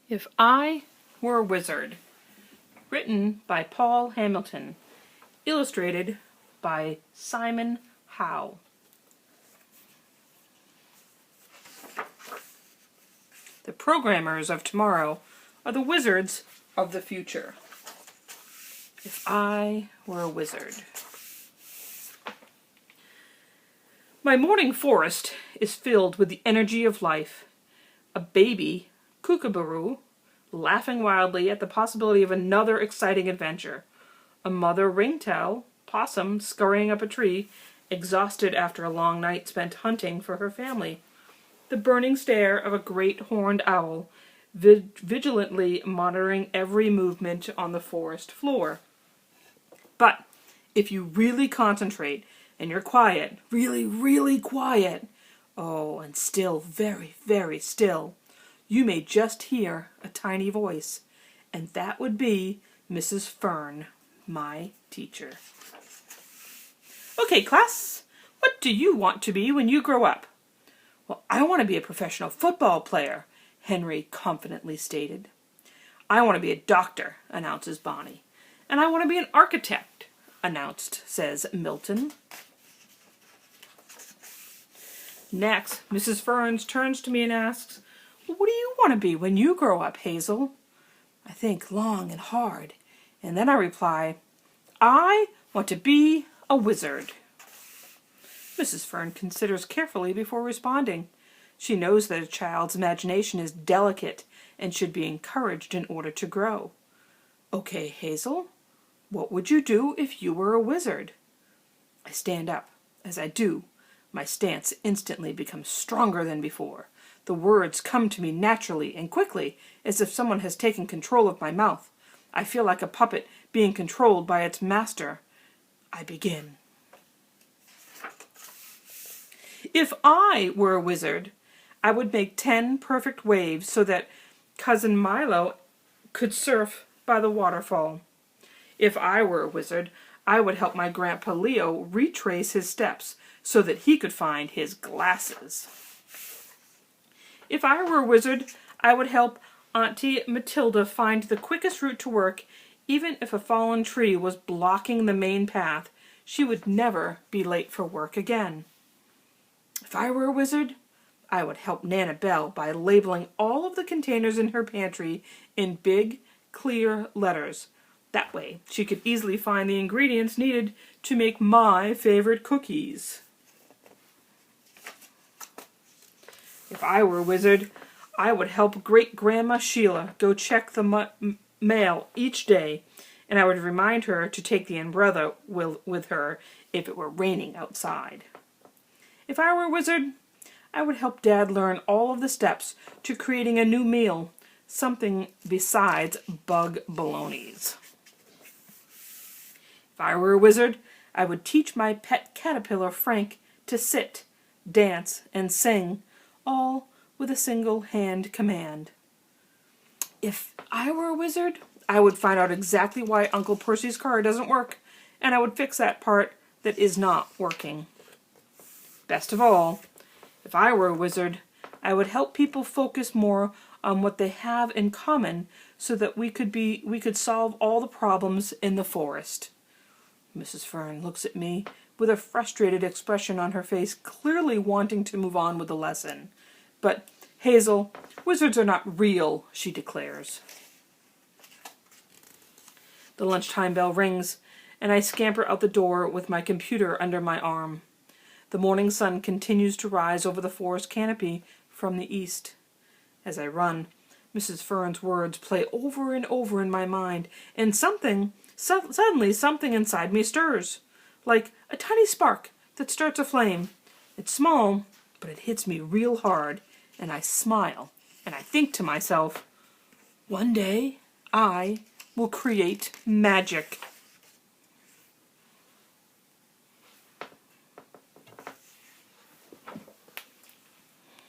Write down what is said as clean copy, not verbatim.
If I Were a Wizard, written by Paul Hamilton, illustrated by Simon Howe. The programmers of tomorrow are the wizards of the future. If I were a wizard. My morning forest is filled with the energy of life. A baby kookaburra laughing wildly at the possibility of another exciting adventure. A mother ringtail possum scurrying up a tree, exhausted after a long night spent hunting for her family. The burning stare of a great horned owl, vigilantly monitoring every movement on the forest floor. But if you really concentrate and you're quiet, really, really quiet, and still, very, very still, you may just hear a tiny voice, and that would be Mrs. Fern, my teacher. Okay, class, what do you want to be when you grow up? Well, I want to be a professional football player, Henry confidently stated. I want to be a doctor, announces Bonnie. And I want to be an architect, says Milton. Next, Mrs. Fern turns to me and asks, what do you want to be when you grow up, Hazel? I think long and hard, and then I reply, I want to be a wizard. Mrs. Fern considers carefully before responding. She knows that a child's imagination is delicate and should be encouraged in order to grow. Okay, Hazel, what would you do if you were a wizard? I stand up. As I do, my stance instantly becomes stronger than before. The words come to me naturally and quickly, as if someone has taken control of my mouth. I feel like a puppet being controlled by its master. I begin. If I were a wizard, I would make 10 perfect waves so that Cousin Milo could surf by the waterfall. If I were a wizard, I would help my Grandpa Leo retrace his steps so that he could find his glasses. If I were a wizard, I would help Auntie Matilda find the quickest route to work. Even if a fallen tree was blocking the main path, she would never be late for work again. If I were a wizard, I would help Nana Belle by labeling all of the containers in her pantry in big, clear letters. That way, she could easily find the ingredients needed to make my favorite cookies. If I were a wizard, I would help Great-Grandma Sheila go check the mail each day, and I would remind her to take the umbrella with her if it were raining outside. If I were a wizard, I would help Dad learn all of the steps to creating a new meal, something besides bug bolognese. If I were a wizard, I would teach my pet caterpillar Frank to sit, dance, and sing, all with a single hand command. If I were a wizard, I would find out exactly why Uncle Percy's car doesn't work, and I would fix that part that is not working. Best of all, if I were a wizard, I would help people focus more on what they have in common so that we could solve all the problems in the forest. Mrs. Fern looks at me with a frustrated expression on her face, clearly wanting to move on with the lesson. But, Hazel, wizards are not real, she declares. The lunchtime bell rings, and I scamper out the door with my computer under my arm. The morning sun continues to rise over the forest canopy from the east. As I run, Mrs. Fern's words play over and over in my mind, and suddenly something inside me stirs, like a tiny spark that starts a flame. It's small, but it hits me real hard, and I smile, and I think to myself, one day I will create magic.